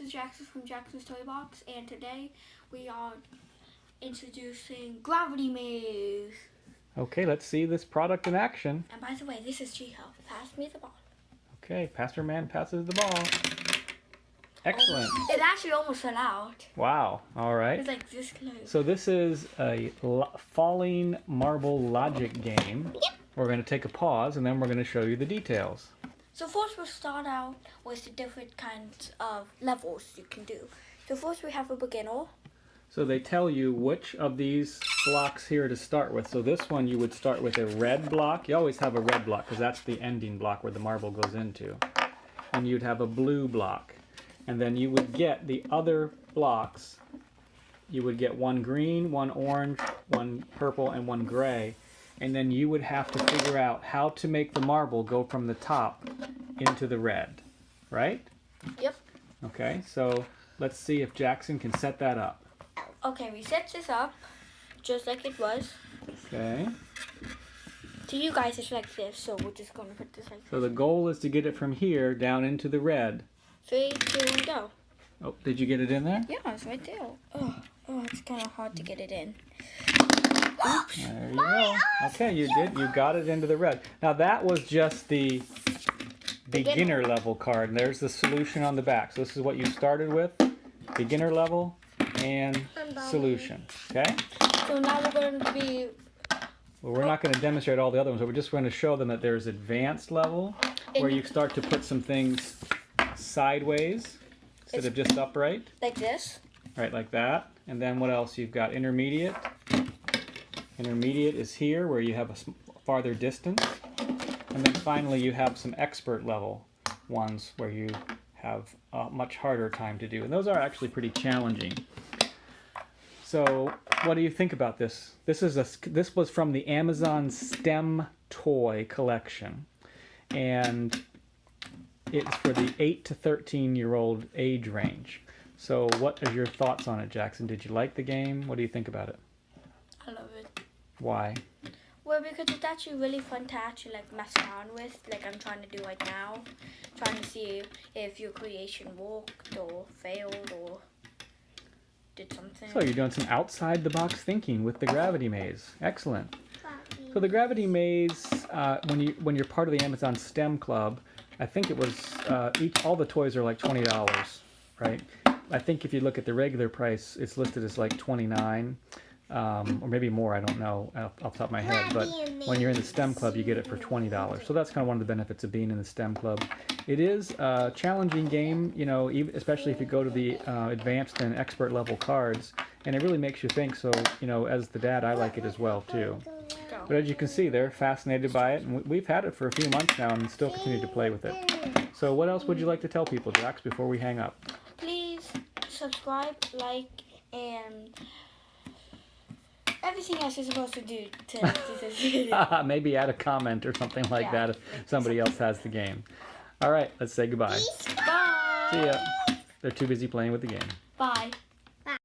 is Jackson from Jackson's Toy Box, and today we are introducing Gravity Maze. Okay, let's see this product in action. And by the way, this is Chiho. Pass me the ball. Okay, Pastor Man passes the ball. Excellent. It actually almost fell out. Wow, all right. It's like this close. So this is a falling marble logic game. Yep. We're going to take a pause and then we're going to show you the details. So first we'll start out with the different kinds of levels you can do. So first we have a beginner. So they tell you which of these blocks here to start with. So this one you would start with a red block. You always have a red block because that's the ending block where the marble goes into. And you'd have a blue block. And then you would get the other blocks. You would get one green, one orange, one purple, and one gray. And then you would have to figure out how to make the marble go from the top into the red, right? Yep. Okay, so let's see if Jackson can set that up. Okay, we set this up just like it was. Okay. To you guys, it's like this, so we're just going to put this like this. So the goal is to get it from here down into the red. 3, 2, 1, go. Oh, did you get it in there? Yeah, it's right there. Oh, it's kind of hard to get it in. Oops. There you go. Okay, you did. You got it into the red. Now that was just the beginner level card. And there's the solution on the back. So this is what you started with. Beginner level and solution. Okay? So now we're going to be... Well, we're not going to demonstrate all the other ones, but we're just going to show them that there's advanced level where you start to put some things sideways instead of just upright. Like this. Right, like that. And then what else? You've got intermediate. Intermediate is here where you have a farther distance. And then finally you have some expert level ones where you have a much harder time to do. And those are actually pretty challenging. So what do you think about this? This was from the Amazon STEM toy collection. And it's for the 8 to 13-year-old age range. So what are your thoughts on it, Jackson? Did you like the game? What do you think about it? I love it. Why? Well, because it's actually really fun to actually like mess around with, like I'm trying to do right now. Trying to see if your creation worked or failed or did something. So you're doing some outside-the-box thinking with the Gravity Maze. Excellent. So the Gravity Maze, when you're part of the Amazon STEM Club, I think it was all the toys are like $20, right? I think if you look at the regular price, it's listed as like $29, or maybe more. I don't know off the top of my head. But when you're in the STEM Club, you get it for $20. So that's kind of one of the benefits of being in the STEM Club. It is a challenging game, you know, especially if you go to the advanced and expert level cards, and it really makes you think. So, you know, as the dad, I like it as well too. But as you can see, they're fascinated by it, and we've had it for a few months now and still continue to play with it. So what else would you like to tell people, Jax, before we hang up? Please subscribe, like, and everything else you're supposed to do to this video. Maybe add a comment or something like that if somebody else has the game. All right, let's say goodbye. Bye. See ya. They're too busy playing with the game. Bye.